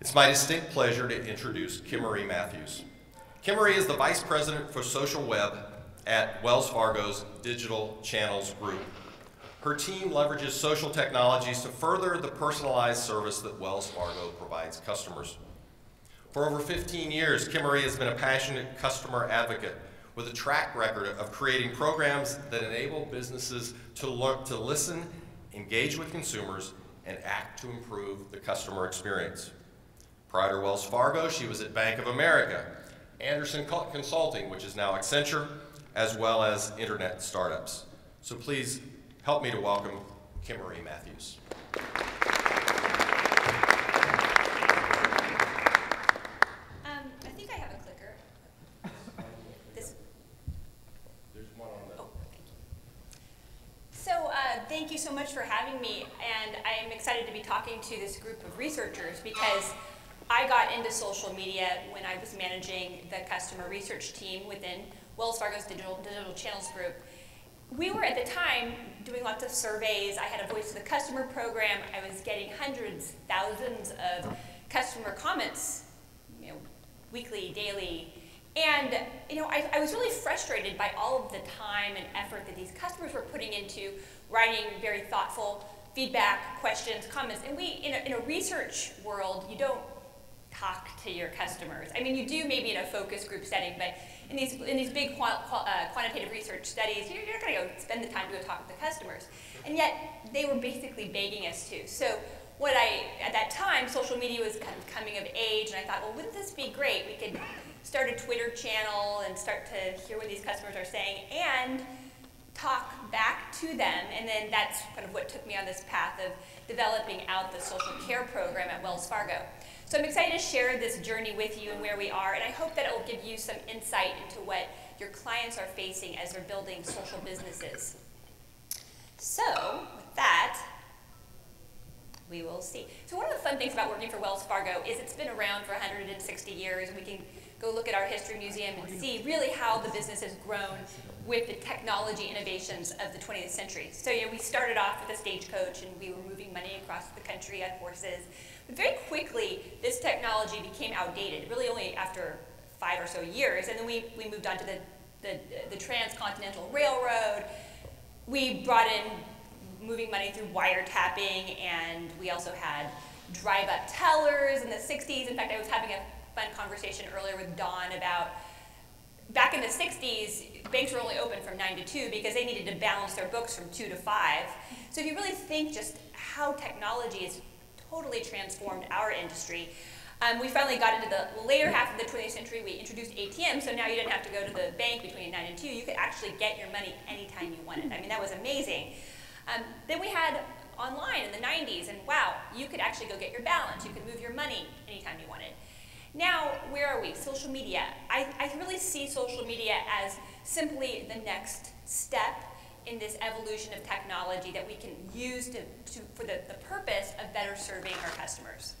It's my distinct pleasure to introduce Kimarie Matthews. Kimarie is the Vice President for Social Web at Wells Fargo's Digital Channels Group. Her team leverages social technologies to further the personalized service that Wells Fargo provides customers. For over 15 years, Kimarie has been a passionate customer advocate with a track record of creating programs that enable businesses to listen, engage with consumers, and act to improve the customer experience. Prior to Wells Fargo, she was at Bank of America, Anderson Consulting, which is now Accenture, as well as internet startups. So please help me to welcome Kimarie Matthews. I think I have a clicker. There's one on the... Oh, thank you. So thank you so much for having me, and I am excited to be talking to this group of researchers because I got into social media when I was managing the customer research team within Wells Fargo's Digital Channels Group. We were at the time doing lots of surveys. I had a Voice of the Customer program. I was getting hundreds, thousands of customer comments, weekly, daily. And I was really frustrated by all of the time and effort that these customers were putting into writing very thoughtful feedback, questions, comments. And we, in a research world, you don't talk to your customers. I mean, you do maybe in a focus group setting, but in these big quantitative research studies, you're not going to go spend the time to go talk to the customers. And yet, they were basically begging us to. So at that time, social media was kind of coming of age, and I thought, well, wouldn't this be great? We could start a Twitter channel and start to hear what these customers are saying and talk back to them. And then that's kind of what took me on this path of developing out the social care program at Wells Fargo. So I'm excited to share this journey with you and where we are, and I hope that it will give you some insight into what your clients are facing as they're building social businesses. So with that, we will see. So one of the fun things about working for Wells Fargo is it's been around for 160 years, and we can go look at our history museum and see really how the business has grown with the technology innovations of the 20th century. So we started off with a stagecoach, and we were moving money across the country on horses. But very quickly, this technology became outdated, really only after 5 or so years. And then we moved on to the transcontinental railroad. We brought in moving money through wiretapping, and we also had drive-up tellers in the 60s. In fact, I was having a fun conversation earlier with Dawn about back in the 60s, banks were only open from 9 to 2 because they needed to balance their books from 2 to 5. So if you really think just how technology has totally transformed our industry, we finally got into the later half of the 20th century. We introduced ATMs, so now you didn't have to go to the bank between 9 and 2. You could actually get your money anytime you wanted. I mean, that was amazing. Then we had online in the 90s, and wow, you could actually go get your balance. You could move your money anytime you wanted. Now, where are we? Social media. I really see social media as simply the next step in this evolution of technology that we can use for the purpose of better serving our customers.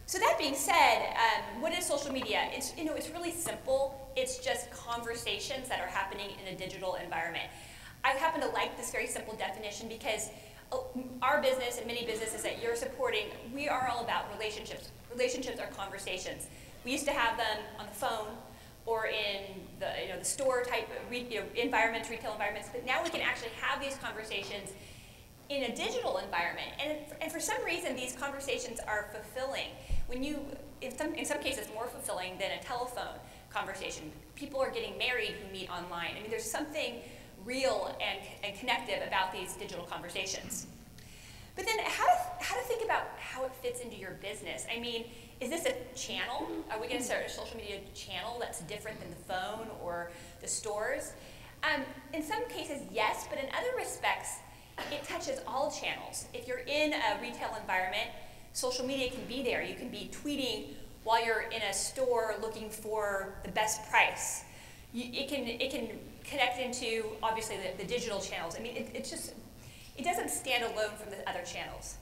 So that being said, what is social media? It's really simple. It's just conversations that are happening in a digital environment. I happen to like this very simple definition because our business and many businesses that you're supporting, we are all about relationships. Relationships are conversations. We used to have them on the phone or in the store type environments, retail environments, but now we can actually have these conversations in a digital environment. And for some reason, these conversations are fulfilling. In some cases, more fulfilling than a telephone conversation. People are getting married who meet online. I mean, there's something real and connective about these digital conversations. But then how to think about how it fits into your business. I mean, is this a channel? Are we going to start a social media channel that's different than the phone or the stores? In some cases, yes, but in other respects, it touches all channels. If you're in a retail environment, social media can be there. You can be tweeting while you're in a store looking for the best price. It can connect into, obviously, the digital channels. I mean, it doesn't stand alone from the other channels.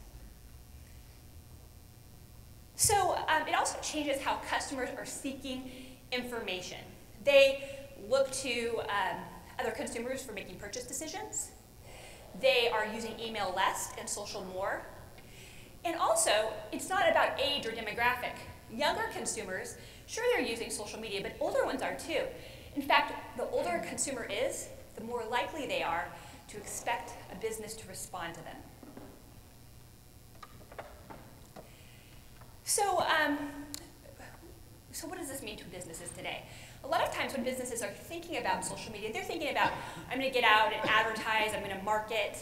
So it also changes how customers are seeking information. They look to other consumers for making purchase decisions. They are using email less and social more. And also, also, it's not about age or demographic. Younger consumers, sure they're using social media, but older ones are too. In fact, the older a consumer is, the more likely they are to expect a business to respond to them. So what does this mean to businesses today? A lot of times when businesses are thinking about social media, they're thinking about, I'm going to get out and advertise, I'm going to market.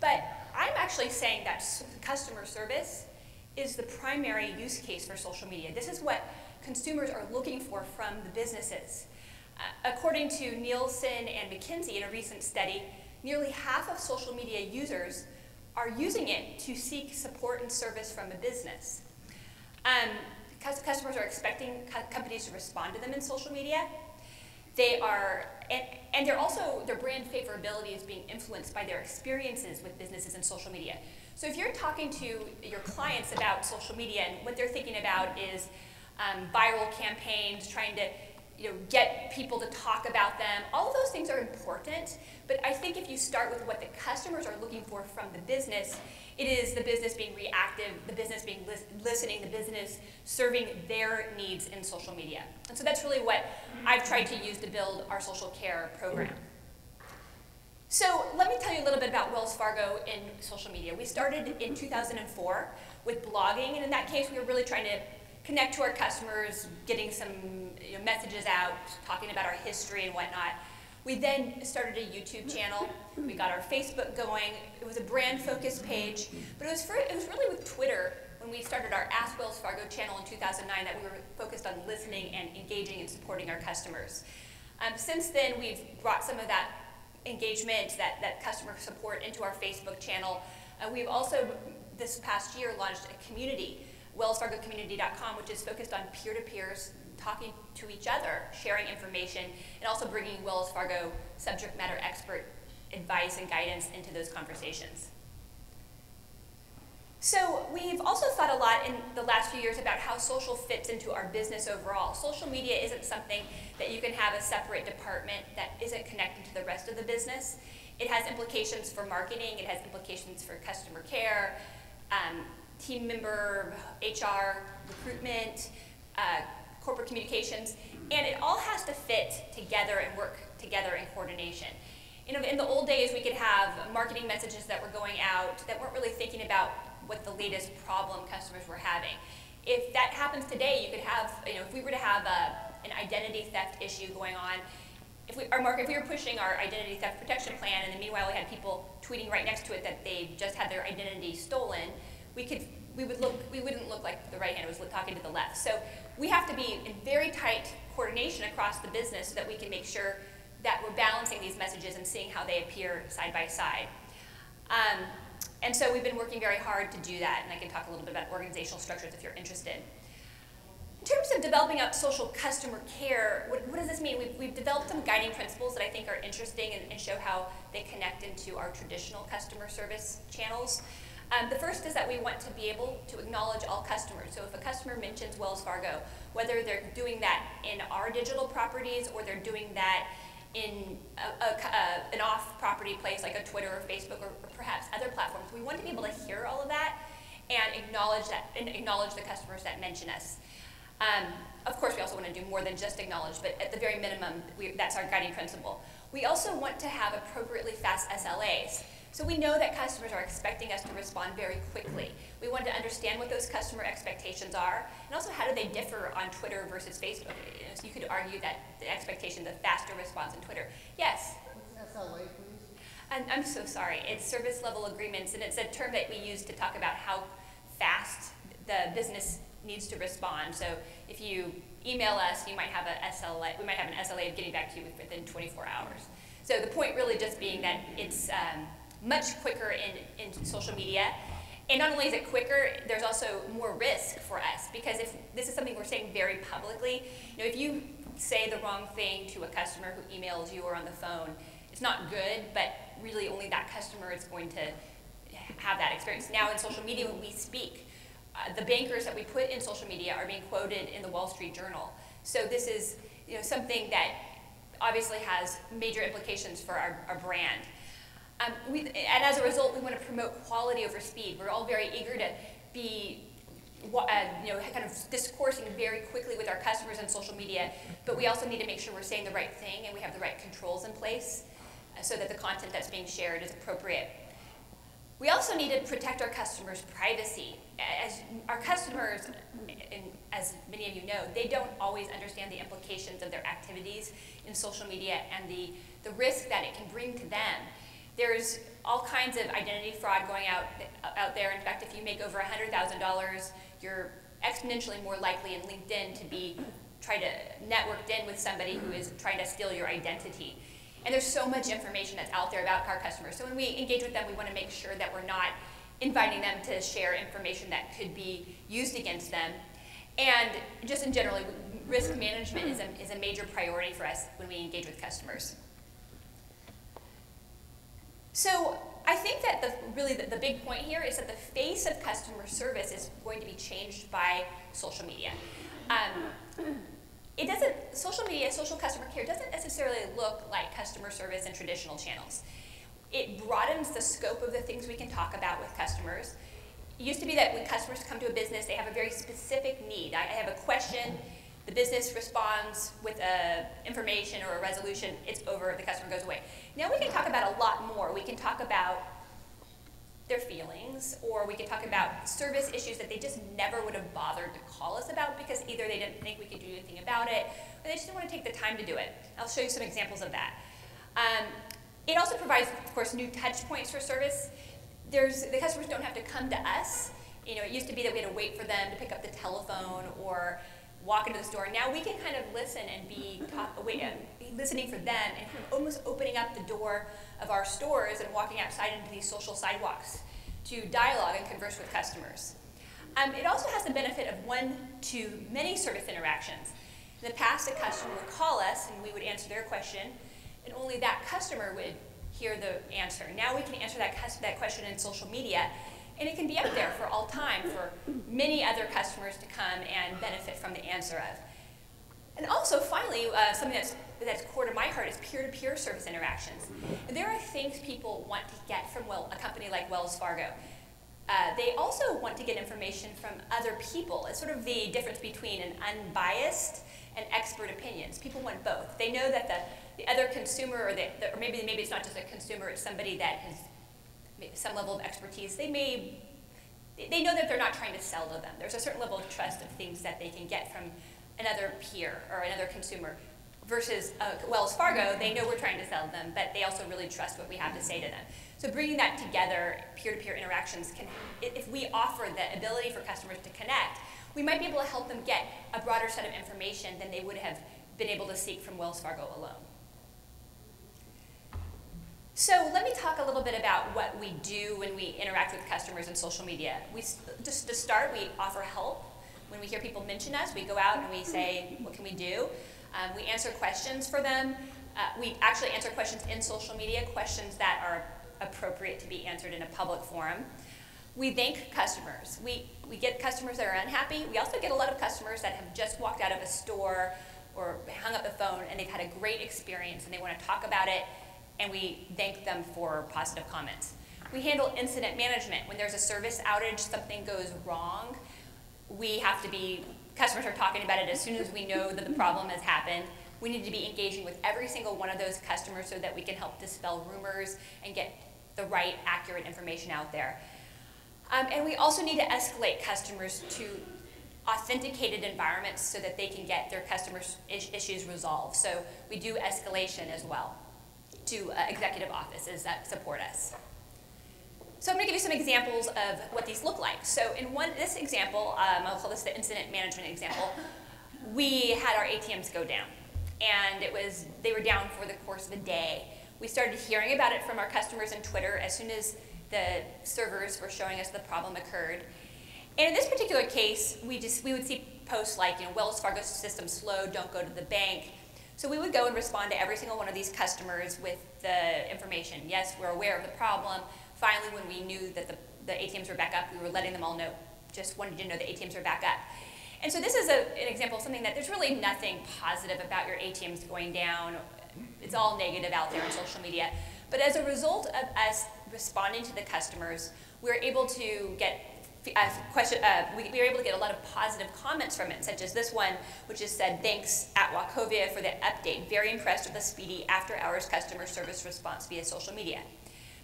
But I'm actually saying that customer service is the primary use case for social media. This is what consumers are looking for from the businesses. According to Nielsen and McKinsey in a recent study, nearly half of social media users are using it to seek support and service from a business. Customers are expecting companies to respond to them in social media. They are, and they're also, their brand favorability is being influenced by their experiences with businesses and social media. So if you're talking to your clients about social media and what they're thinking about is viral campaigns, trying to get people to talk about them, all of those things are important, but I think if you start with what the customers are looking for from the business, it is the business being reactive, the business being listening, the business serving their needs in social media. And so that's really what I've tried to use to build our social care program. So let me tell you a little bit about Wells Fargo in social media. We started in 2004 with blogging, and in that case we were really trying to connect to our customers, getting some messages out, talking about our history and whatnot. We then started a YouTube channel. We got our Facebook going. It was a brand-focused page, but it was really with Twitter when we started our Ask Wells Fargo channel in 2009 that we were focused on listening and engaging and supporting our customers. Since then, we've brought some of that engagement, that customer support into our Facebook channel. We've also, this past year, launched a community, wellsfargocommunity.com, which is focused on peer-to-peers talking to each other, sharing information, and also bringing Wells Fargo subject matter expert advice and guidance into those conversations. So we've also thought a lot in the last few years about how social fits into our business overall. Social media isn't something that you can have a separate department that isn't connected to the rest of the business. It has implications for marketing, it has implications for customer care, team member, HR, recruitment, corporate communications, and it all has to fit together and work together in coordination. In the old days, we could have marketing messages that were going out that weren't really thinking about what the latest problem customers were having. If that happens today, you could have, if we were to have an identity theft issue going on, if we were pushing our identity theft protection plan, and then meanwhile we had people tweeting right next to it that they just had their identity stolen, we wouldn't look like the right hand was talking to the left. So we have to be in very tight coordination across the business so that we can make sure that we're balancing these messages and seeing how they appear side by side. And so we've been working very hard to do that, and I can talk a little bit about organizational structures if you're interested. In terms of developing out social customer care, what does this mean? We've developed some guiding principles that I think are interesting and show how they connect into our traditional customer service channels. The first is that we want to be able to acknowledge all customers. So if a customer mentions Wells Fargo, whether they're doing that in our digital properties or they're doing that in an off-property place like a Twitter or Facebook or perhaps other platforms, we want to be able to hear all of that and acknowledge the customers that mention us. Of course, we also want to do more than just acknowledge, but at the very minimum, that's our guiding principle. We also want to have appropriately fast SLAs. So we know that customers are expecting us to respond very quickly. We want to understand what those customer expectations are, and also how do they differ on Twitter versus Facebook. So you could argue that the expectation is a faster response on Twitter. Yes? What's SLA, please? I'm so sorry. It's service level agreements, and it's a term that we use to talk about how fast the business needs to respond. So if you email us, you might have an SLA. We might have an SLA of getting back to you within 24 hours. So the point really just being that it's much quicker in social media. And not only is it quicker, there's also more risk for us, because if this is something we're saying very publicly, if you say the wrong thing to a customer who emails you or on the phone, it's not good, but really only that customer is going to have that experience. Now in social media, when we speak, the bankers that we put in social media are being quoted in the Wall Street Journal. So this is something that obviously has major implications for our brand. And as a result, we want to promote quality over speed. We're all very eager to be kind of discoursing very quickly with our customers on social media, but we also need to make sure we're saying the right thing and we have the right controls in place so that the content that's being shared is appropriate. We also need to protect our customers' privacy. As our customers, and as many of you know, they don't always understand the implications of their activities in social media and the risk that it can bring to them. There's all kinds of identity fraud going out there. In fact, if you make over $100,000, you're exponentially more likely in LinkedIn to try to network in with somebody who is trying to steal your identity. And there's so much information that's out there about our customers. So when we engage with them, we want to make sure that we're not inviting them to share information that could be used against them. And just in general, risk management is a major priority for us when we engage with customers. So I think that the big point here is that the face of customer service is going to be changed by social media. Social media, social customer care doesn't necessarily look like customer service in traditional channels. It broadens the scope of the things we can talk about with customers. It used to be that when customers come to a business, they have a very specific need. I have a question, the business responds with information or a resolution, it's over, the customer goes away. Now we can talk about a lot more. We can talk about their feelings, or we can talk about service issues that they just never would have bothered to call us about because either they didn't think we could do anything about it, or they just didn't want to take the time to do it. I'll show you some examples of that. It also provides, of course, new touch points for service. The customers don't have to come to us. It used to be that we had to wait for them to pick up the telephone or walk into the store. Now we can kind of listen and be listening for them and kind of almost opening up the door of our stores and walking outside into these social sidewalks to dialogue and converse with customers. It also has the benefit of one-to-many service interactions. In the past, a customer would call us and we would answer their question, and only that customer would hear the answer. Now we can answer that question in social media, and it can be out there for all time for many other customers to come and benefit from the answer of. And also, finally, something that's core to my heart is peer-to-peer service interactions. And there are things people want to get from a company like Wells Fargo. They also want to get information from other people. It's sort of the difference between an unbiased and expert opinions. People want both. They know that the other consumer, or maybe it's not just a consumer, it's somebody that has some level of expertise. They know that they're not trying to sell to them. There's a certain level of trust of things that they can get from another peer or another consumer. Versus Wells Fargo, they know we're trying to sell them, but they also really trust what we have to say to them. So bringing that together, peer-to-peer interactions, if we offer the ability for customers to connect, we might be able to help them get a broader set of information than they would have been able to seek from Wells Fargo alone. So let me talk a little bit about what we do when we interact with customers in social media. Just to start, we offer help. When we hear people mention us, we go out and we say, what can we do? We answer questions for them. We actually answer questions in social media, questions that are appropriate to be answered in a public forum. We thank customers. We get customers that are unhappy. We also get a lot of customers that have just walked out of a store or hung up the phone and they've had a great experience and they want to talk about it, and we thank them for positive comments. We handle incident management. When there's a service outage, something goes wrong, customers are talking about it as soon as we know that the problem has happened. We need to be engaging with every single one of those customers so that we can help dispel rumors and get the right, accurate information out there. And we also need to escalate customers to authenticated environments so that they can get their customers' issues resolved. So we do escalation as well to executive offices that support us. So I'm going to give you some examples of what these look like. So in this example, I'll call this the incident management example, we had our ATMs go down. And they were down for the course of a day. We started hearing about it from our customers on Twitter as soon as the servers were showing us the problem occurred. And in this particular case, we would see posts like, Wells Fargo system slow, don't go to the bank. So we would go and respond to every single one of these customers with the information. Yes, we're aware of the problem. Finally, when we knew that the ATMs were back up, we were letting them all know, just wanted you to know the ATMs are back up. And so this is an example of something that there's really nothing positive about your ATMs going down. It's all negative out there on social media. But as a result of us responding to the customers, we were able to get we were able to get a lot of positive comments from it, such as this one, which has said, "Thanks at Wachovia for the update. Very impressed with the speedy after-hours customer service response via social media.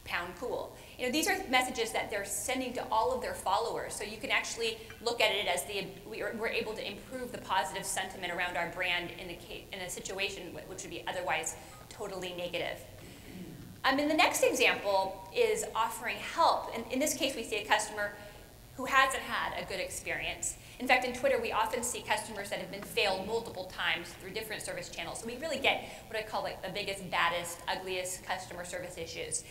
Pound cool." You know, these are messages that they're sending to all of their followers, so you can actually look at it as we're able to improve the positive sentiment around our brand in a situation which would be otherwise totally negative. And the next example is offering help. In this case, we see a customer who hasn't had a good experience. In fact, in Twitter, we often see customers that have been failed multiple times through different service channels. So we really get what I call like the biggest, baddest, ugliest customer service issues.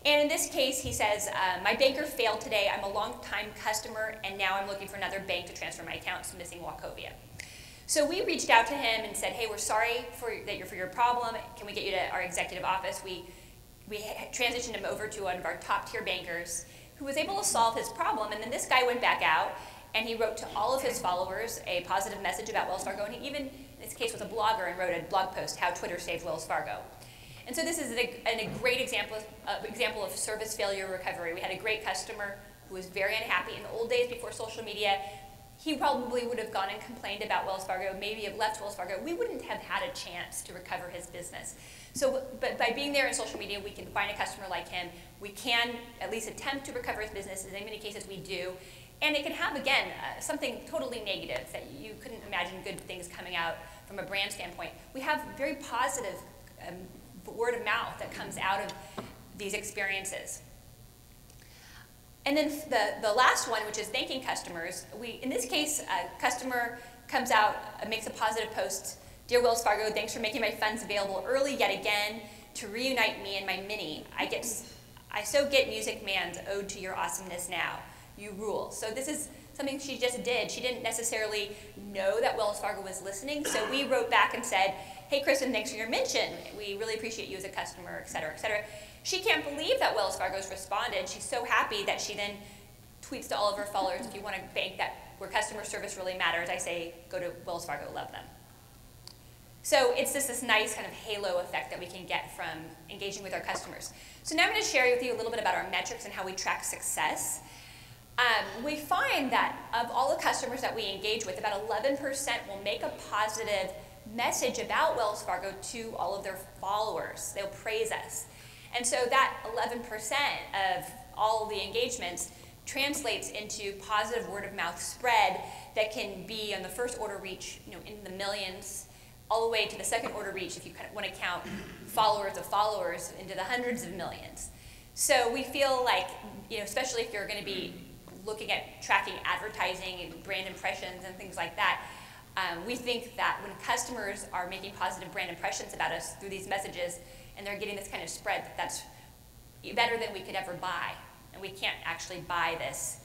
And in this case, he says, "My banker failed today. I'm a long-time customer, and now I'm looking for another bank to transfer my account to missing Wachovia." So we reached out to him and said, "Hey, we're sorry for your problem. Can we get you to our executive office?" We transitioned him over to one of our top-tier bankers who was able to solve his problem. And then this guy went back out, and he wrote to all of his followers a positive message about Wells Fargo. And he even, in this case, was a blogger and wrote a blog post, "How Twitter Saved Wells Fargo." And so this is a great example of service failure recovery. We had a great customer who was very unhappy. In the old days before social media, he probably would have gone and complained about Wells Fargo, maybe have left Wells Fargo. We wouldn't have had a chance to recover his business. So, but by being there in social media, we can find a customer like him. We can at least attempt to recover his business. In many cases, we do. And it can have, again, something totally negative that you couldn't imagine good things coming out from a brand standpoint. We have very positive word of mouth that comes out of these experiences. And then the last one, which is thanking customers, in this case, a customer comes out, makes a positive post. "Dear Wells Fargo, thanks for making my funds available early yet again to reunite me and my Mini. I so get Music Man's ode to your awesomeness now. You rule." So this is something she just did. She didn't necessarily know that Wells Fargo was listening, so we wrote back and said, "Hey, Kristen, thanks for your mention. We really appreciate you as a customer, et cetera, et cetera." She can't believe that Wells Fargo's responded. She's so happy that she then tweets to all of her followers, "If you want a bank where customer service really matters, I say go to Wells Fargo, love them." So it's just this nice kind of halo effect that we can get from engaging with our customers. So now I'm going to share with you a little bit about our metrics and how we track success. We find that of all the customers that we engage with, about 11% will make a positive message about Wells Fargo to all of their followers. They'll praise us. And so that 11% of all the engagements translates into positive word of mouth spread that can be on the first order reach, in the millions, all the way to the second order reach, if you want to count followers of followers, into the hundreds of millions. So we feel like, especially if you're going to be looking at tracking advertising and brand impressions and things like that, we think that when customers are making positive brand impressions about us through these messages and they're getting this kind of spread, that's better than we could ever buy. And we can't actually buy this.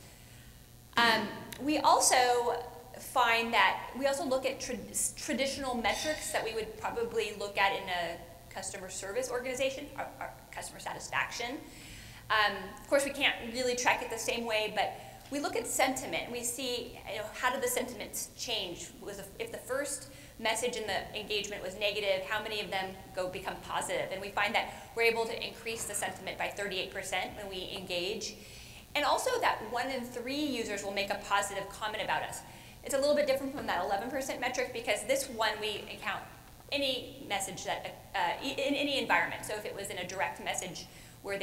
We also find that we also look at traditional metrics that we would probably look at in a customer service organization, our customer satisfaction. Of course, we can't really track it the same way, but we look at sentiment. We see, how did the sentiments change? If the first message in the engagement was negative, how many of them become positive? And we find that we're able to increase the sentiment by 38% when we engage. And also that 1 in 3 users will make a positive comment about us. It's a little bit different from that 11% metric because this one we count any message that, in any environment. So if it was in a direct message where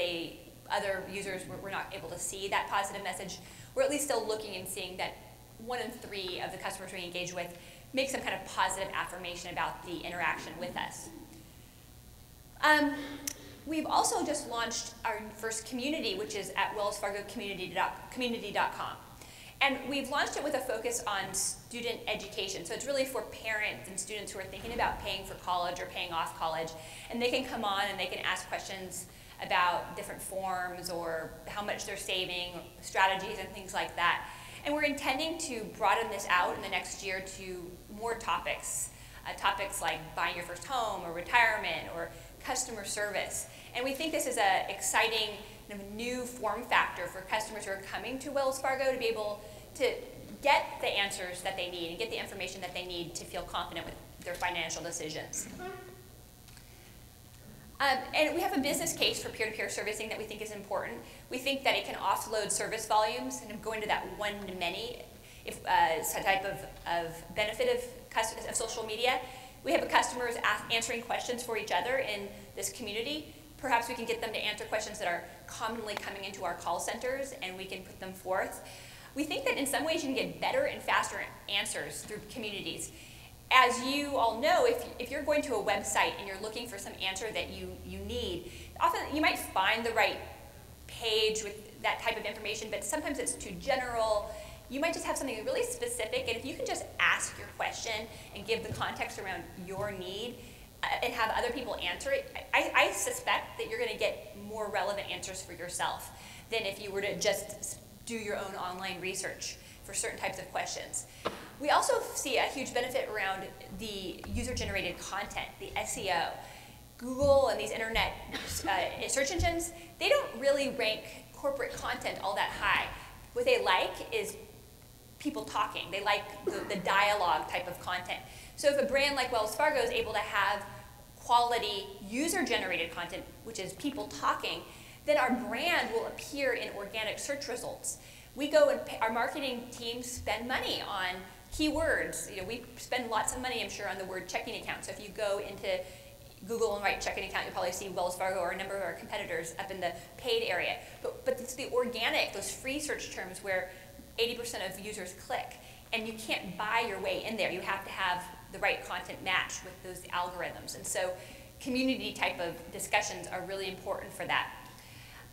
other users were not able to see that positive message, we're at least still looking and seeing that 1 in 3 of the customers we engage with make some kind of positive affirmation about the interaction with us. We've also just launched our first community, which is at wellsfargocommunity.com. And we've launched it with a focus on student education. So it's really for parents and students who are thinking about paying for college or paying off college. And they can come on and they can ask questions about different forms or how much they're saving, strategies and things like that. And we're intending to broaden this out in the next year to more topics. Topics like buying your first home or retirement or customer service. And we think this is an exciting new form factor for customers who are coming to Wells Fargo to be able to get the answers that they need and get the information that they need to feel confident with their financial decisions. And we have a business case for peer-to-peer servicing that we think is important. We think that it can offload service volumes, and go into that one-to-many type of benefit of social media. We have customers answering questions for each other in this community. Perhaps we can get them to answer questions that are commonly coming into our call centers, and we can put them forth. We think that in some ways you can get better and faster answers through communities. As you all know, if you're going to a website and you're looking for some answer that you need, often you might find the right page with that type of information, but sometimes it's too general. You might just have something really specific, and if you can just ask your question and give the context around your need and have other people answer it, I suspect that you're going to get more relevant answers for yourself than if you were to just do your own online research for certain types of questions. We also see a huge benefit around the user-generated content, the SEO. Google and these internet search engines, they don't really rank corporate content all that high. What they like is people talking. They like the dialogue type of content. So if a brand like Wells Fargo is able to have quality user-generated content, which is people talking, then our brand will appear in organic search results. We go and our marketing teams spend money on keywords. We spend lots of money, I'm sure, on the word checking account. So if you go into Google and write checking account, you'll probably see Wells Fargo or a number of our competitors up in the paid area. But it's the organic, those free search terms where 80% of users click. And you can't buy your way in there. You have to have the right content match with those algorithms. And so community type of discussions are really important for that.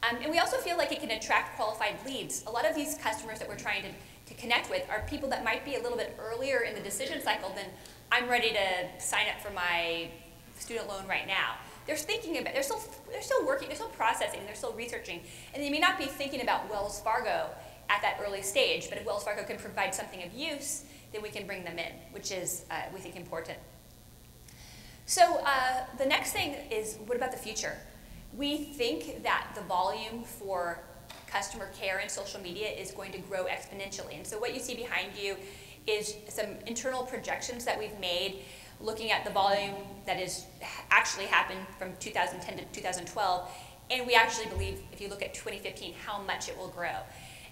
And we also feel like it can attract qualified leads. A lot of these customers that we're trying to connect with are people that might be a little bit earlier in the decision cycle than I'm ready to sign up for my student loan right now. They're thinking about, they're still working, they're still processing, they're still researching, and they may not be thinking about Wells Fargo at that early stage, but if Wells Fargo can provide something of use, then we can bring them in, which is, we think, important. So the next thing is, what about the future? We think that the volume for customer care in social media is going to grow exponentially. And so what you see behind you is some internal projections that we've made looking at the volume that is actually happened from 2010 to 2012. And we actually believe, if you look at 2015, how much it will grow.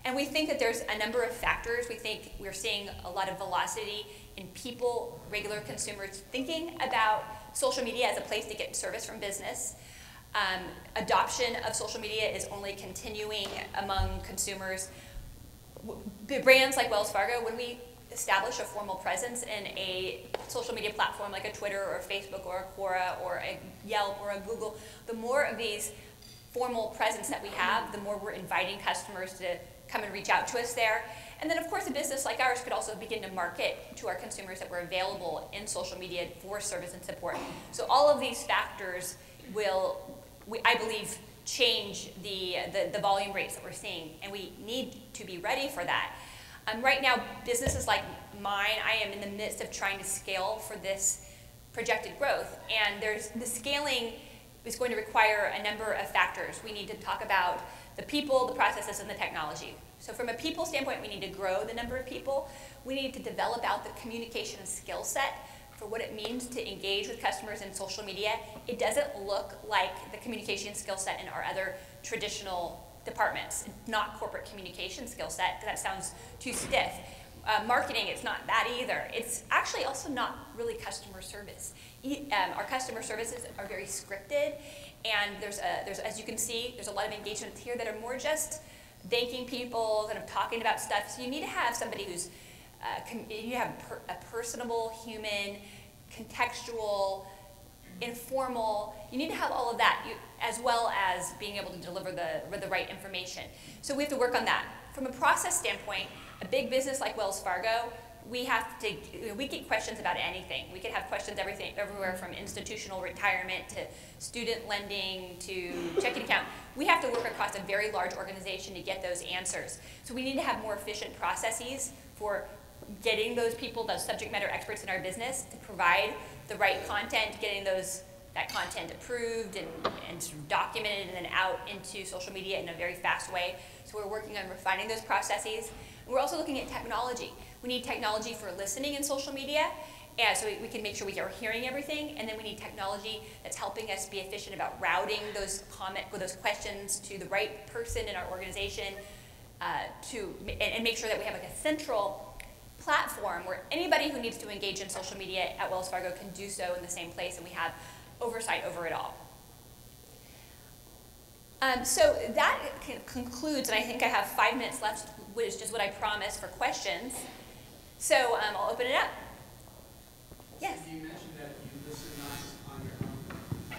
And we think that there's a number of factors. We think we're seeing a lot of velocity in people, regular consumers, thinking about social media as a place to get service from business. Adoption of social media is only continuing among consumers. Brands like Wells Fargo, when we establish a formal presence in a social media platform like a Twitter or Facebook or a Quora or a Yelp or a Google, the more of these formal presence that we have, the more we're inviting customers to come and reach out to us there. And then of course a business like ours could also begin to market to our consumers that we're available in social media for service and support. So all of these factors will, I believe, change the volume rates that we're seeing, and we need to be ready for that. Right now, businesses like mine, I am in the midst of trying to scale for this projected growth, and the scaling is going to require a number of factors. We need to talk about the people, the processes, and the technology. So from a people standpoint, we need to grow the number of people. We need to develop out the communication skill set for what it means to engage with customers in social media. It doesn't look like the communication skill set in our other traditional departments. It's not corporate communication skill set, because that sounds too stiff. Marketing, it's not that either. It's actually also not really customer service. Our customer services are very scripted, and there's, as you can see, there's a lot of engagements here that are more just thanking people, kind of talking about stuff. So you need to have somebody who's, you have a personable, human, contextual, informal. You need to have all of that, as well as being able to deliver the right information. So we have to work on that. From a process standpoint, a big business like Wells Fargo, we get questions about anything. We could have questions everywhere from institutional retirement to student lending to checking account. We have to work across a very large organization to get those answers. So we need to have more efficient processes for getting those people, those subject matter experts in our business, to provide the right content, getting that content approved and sort of documented and then out into social media in a very fast way. So we're working on refining those processes. We're also looking at technology. We need technology for listening in social media, And so we can make sure we are hearing everything, and then we need technology that's helping us be efficient about routing those questions to the right person in our organization, and make sure that we have like a central platform where anybody who needs to engage in social media at Wells Fargo can do so in the same place, and we have oversight over it all. So that concludes, and I think I have 5 minutes left, which is what I promised for questions. So I'll open it up. Yes? You mentioned that you listen not on your own.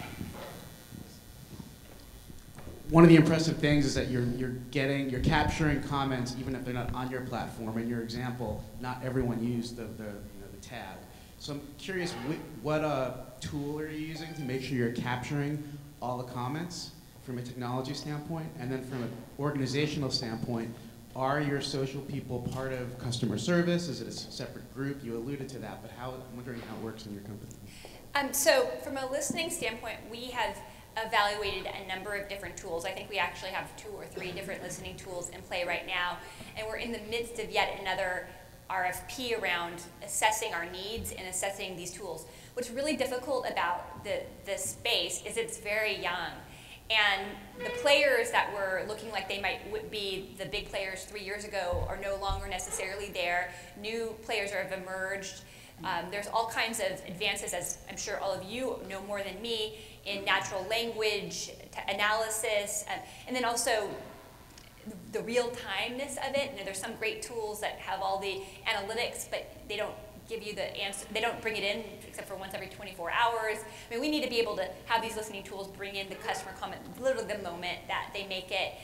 One of the impressive things is that you're capturing comments even if they're not on your platform. In your example, not everyone used the tag. So I'm curious, what tool are you using to make sure you're capturing all the comments from a technology standpoint? And then from an organizational standpoint, are your social people part of customer service? Is it a separate group? You alluded to that, but I'm wondering how it works in your company. So from a listening standpoint, we have evaluated a number of different tools. I think we actually have 2 or 3 different listening tools in play right now, and we're in the midst of yet another RFP around assessing our needs and assessing these tools. What's really difficult about this space is it's very young. And the players that were looking like they might be the big players 3 years ago are no longer necessarily there. New players have emerged. There's all kinds of advances, as I'm sure all of you know more than me, in natural language analysis, and then also the real-timeness of it. There's some great tools that have all the analytics, but they don't give you the answer. They don't bring it in except for once every 24 hours. I mean, we need to be able to have these listening tools bring in the customer comment literally the moment that they make it.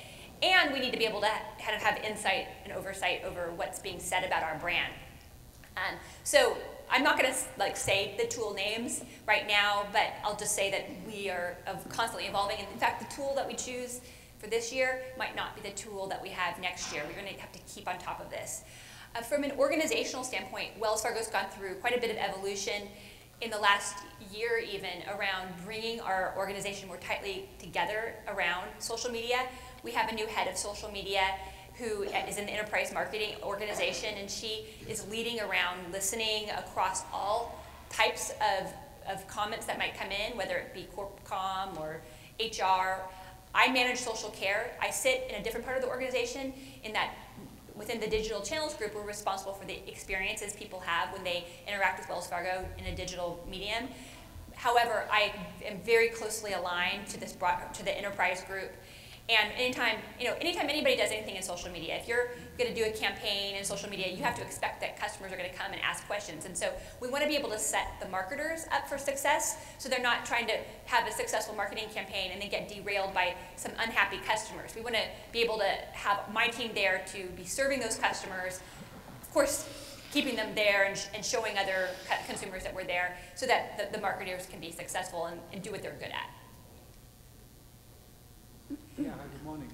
And we need to be able to kind of have insight and oversight over what's being said about our brand. So I'm not going to say the tool names right now, but I'll just say that we are constantly evolving. And in fact, the tool that we choose for this year might not be the tool that we have next year. We're going to have to keep on top of this. From an organizational standpoint, Wells Fargo's gone through quite a bit of evolution in the last year even around bringing our organization more tightly together around social media. We have a new head of social media who is in the enterprise marketing organization, and she is leading around listening across all types of comments that might come in, whether it be corp comm or HR. I manage social care. I sit in a different part of the organization in that within the digital channels group, we're responsible for the experiences people have when they interact with Wells Fargo in a digital medium. However, I am very closely aligned to the enterprise group. And anytime anybody does anything in social media, if you're going to do a campaign in social media, you have to expect that customers are going to come and ask questions. And so we want to be able to set the marketers up for success so they're not trying to have a successful marketing campaign and then get derailed by some unhappy customers. We want to be able to have my team there to be serving those customers, of course, keeping them there and showing other consumers that we're there so that the marketers can be successful and do what they're good at. Yeah, hi, good morning.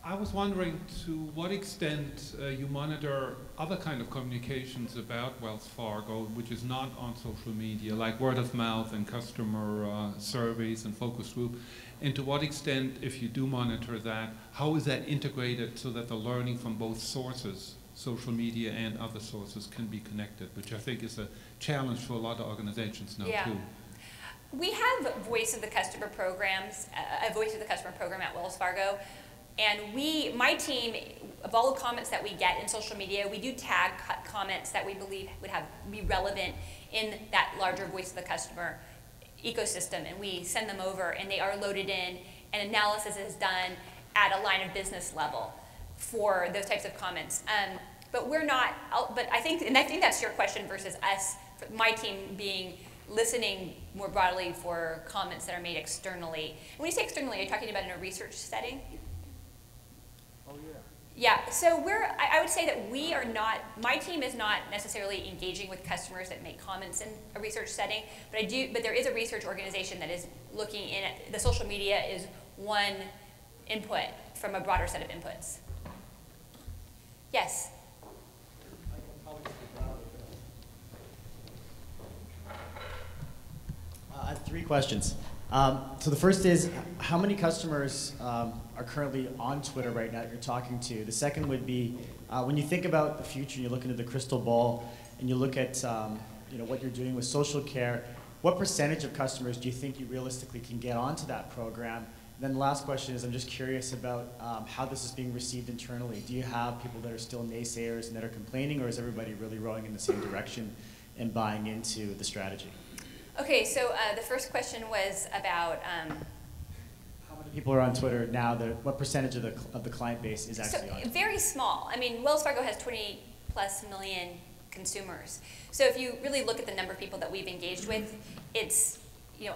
I was wondering to what extent you monitor other kind of communications about Wells Fargo, which is not on social media, like word of mouth and customer surveys and focus group, and to what extent, if you do monitor that, how is that integrated so that the learning from both sources, social media and other sources, can be connected, which I think is a challenge for a lot of organizations now too. We have Voice of the Customer programs, a Voice of the Customer program at Wells Fargo, and my team, of all the comments that we get in social media, we do tag comments that we believe would be relevant in that larger Voice of the Customer ecosystem, and we send them over, and they are loaded in, and analysis is done at a line of business level for those types of comments. But we're not. But I think that's your question versus us. My team being listening more broadly for comments that are made externally. When you say externally, are you talking about in a research setting? Oh, yeah. Yeah, so I would say that we are not, my team is not necessarily engaging with customers that make comments in a research setting, but there is a research organization that is looking in at, the social media is one input from a broader set of inputs. Yes? I have 3 questions. So the first is, how many customers are currently on Twitter right now that you're talking to? The second would be, when you think about the future, you look into the crystal ball, and you look at what you're doing with social care, what percentage of customers do you think you realistically can get onto that program? And then the last question is, I'm just curious about how this is being received internally. Do you have people that are still naysayers and that are complaining, or is everybody really rowing in the same direction and buying into the strategy? Okay, so the first question was about how many people are on Twitter now? What percentage of the client base is actually on Twitter? Very small. I mean, Wells Fargo has 20+ million consumers. So if you really look at the number of people that we've engaged with, it's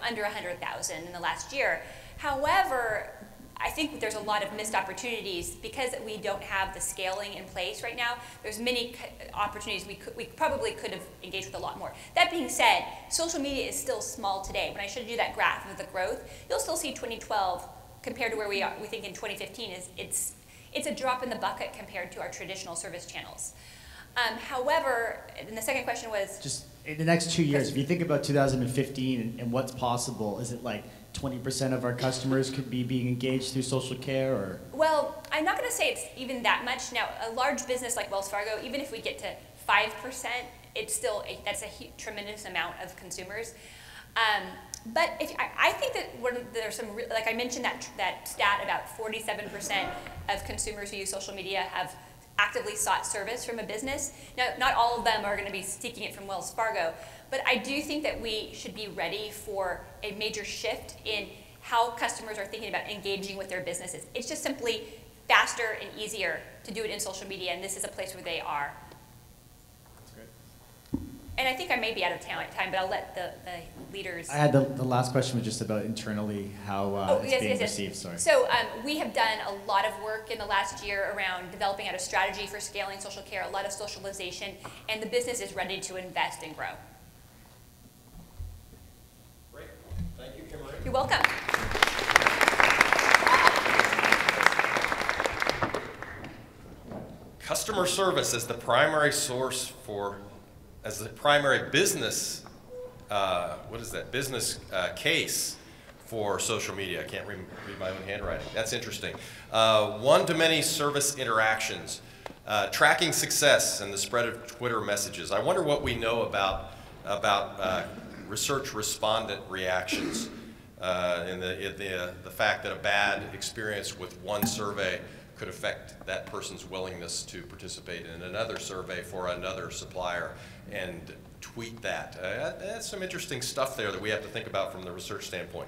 under 100,000 in the last year. However, I think there's a lot of missed opportunities because we don't have the scaling in place right now. There's many opportunities we probably could have engaged with a lot more. That being said, social media is still small today. When I showed you that graph of the growth, you'll still see 2012 compared to where we are. We think in 2015 it's a drop in the bucket compared to our traditional service channels. However, and the second question was just in the next 2 years. If you think about 2015 and what's possible, is it like 20% of our customers could be being engaged through social care, or? Well, I'm not going to say it's even that much. Now, a large business like Wells Fargo, even if we get to 5%, it's still that's a tremendous amount of consumers. But I think that there's some, like I mentioned that stat about 47% of consumers who use social media have actively sought service from a business. Now, not all of them are going to be seeking it from Wells Fargo, but I do think that we should be ready for a major shift in how customers are thinking about engaging with their businesses. It's just simply faster and easier to do it in social media, and this is a place where they are. That's great. And I think I may be out of time, but I'll let the leaders. I had the last question was just about internally how it's being received. Sorry. So we have done a lot of work in the last year around developing out a strategy for scaling social care, a lot of socialization, and the business is ready to invest and grow. Great. Thank you, Kimarie. You're welcome. Customer service is the primary source for, as the primary business, business case for social media. I can't read my own handwriting. That's interesting. One-to-many service interactions, tracking success and the spread of Twitter messages. I wonder what we know about research respondent reactions and the fact that a bad experience with one survey could affect that person's willingness to participate in another survey for another supplier and tweet that. That's some interesting stuff there that we have to think about from the research standpoint.